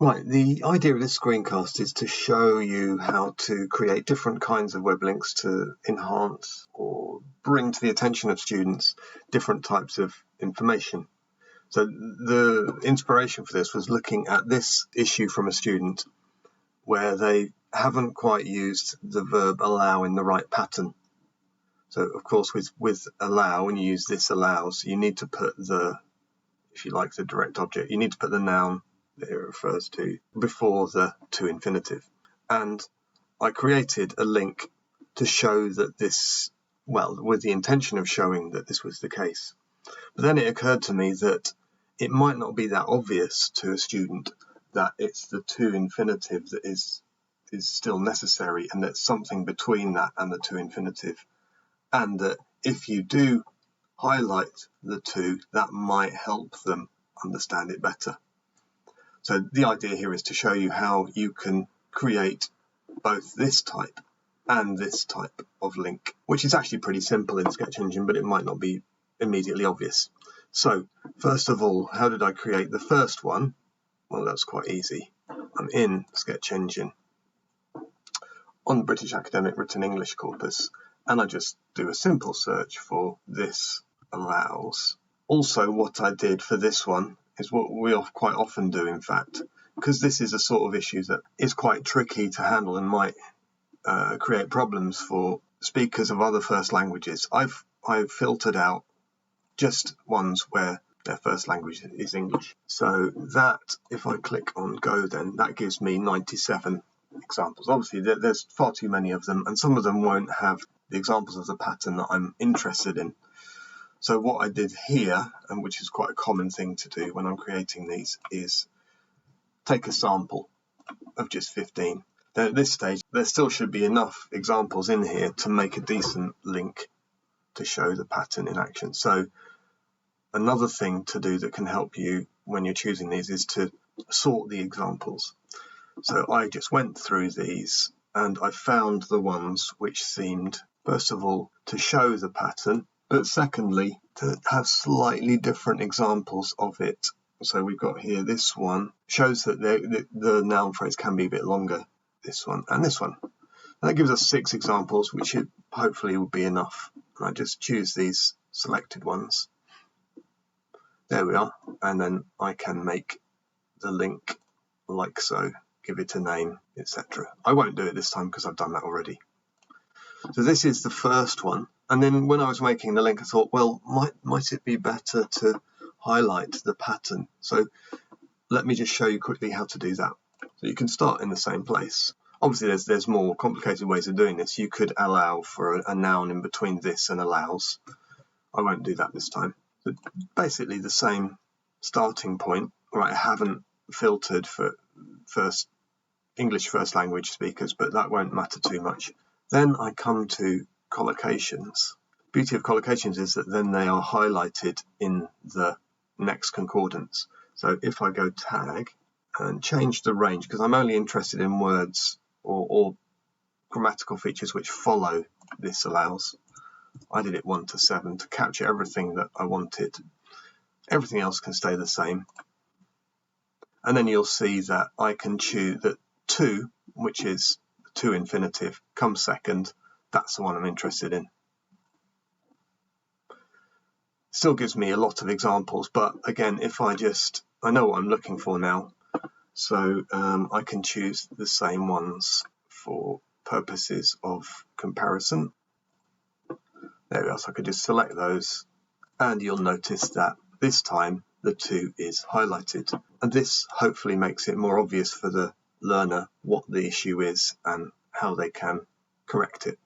Right, the idea of this screencast is to show you how to create different kinds of web links to enhance or bring to the attention of students different types of information. So the inspiration for this was looking at this issue from a student where they haven't quite used the verb allow in the right pattern. So of course with allow, when you use this allows, you need to put the, if you like, the direct object, you need to put the noun that it refers to before the to infinitive. And I created a link to show that this, well, with the intention of showing that this was the case. But then it occurred to me that it might not be that obvious to a student that it's the to infinitive that is still necessary, and that something between that and the to infinitive, and that if you do highlight the to, that might help them understand it better. So the idea here is to show you how you can create both this type and this type of link, which is actually pretty simple in Sketch Engine, but it might not be immediately obvious. So first of all, how did I create the first one? Well, that's quite easy. I'm in Sketch Engine on the British Academic Written English corpus, and I just do a simple search for this allows. Also, what I did for this one is what we quite often do, in fact, because this is a sort of issue that is quite tricky to handle and might create problems for speakers of other first languages. I've filtered out just ones where their first language is English. So that, if I click on Go, then that gives me 97 examples. Obviously, there's far too many of them, and some of them won't have the examples of the pattern that I'm interested in. So what I did here, and which is quite a common thing to do when I'm creating these, is take a sample of just 15. Then at this stage, there still should be enough examples in here to make a decent link to show the pattern in action. So another thing to do that can help you when you're choosing these is to sort the examples. So I just went through these and I found the ones which seemed, first of all, to show the pattern, but secondly, to have slightly different examples of it. So we've got here, this one shows that the noun phrase can be a bit longer, this one and this one. And that gives us 6 examples, which hopefully will be enough. And I just choose these selected ones. There we are. And then I can make the link like so, give it a name, etc. I won't do it this time because I've done that already. So this is the first one. And then when I was making the link, I thought, well, might it be better to highlight the pattern? So let me just show you quickly how to do that. So you can start in the same place. Obviously, there's more complicated ways of doing this. You could allow for a noun in between this and allows. I won't do that this time. But basically the same starting point. Right, I haven't filtered for English first language speakers, but that won't matter too much. Then I come to collocations. The beauty of collocations is that then they are highlighted in the next concordance. So if I go tag and change the range, because I'm only interested in words or grammatical features which follow this allows, I did it 1 to 7 to capture everything that I wanted. Everything else can stay the same. And then you'll see that I can choose that to, which is to infinitive, comes second. That's the one I'm interested in. Still gives me a lot of examples, but again, if I know what I'm looking for now, so I can choose the same ones for purposes of comparison. There we are, so I could just select those, and you'll notice that this time the to is highlighted. And this hopefully makes it more obvious for the learner what the issue is and how they can correct it.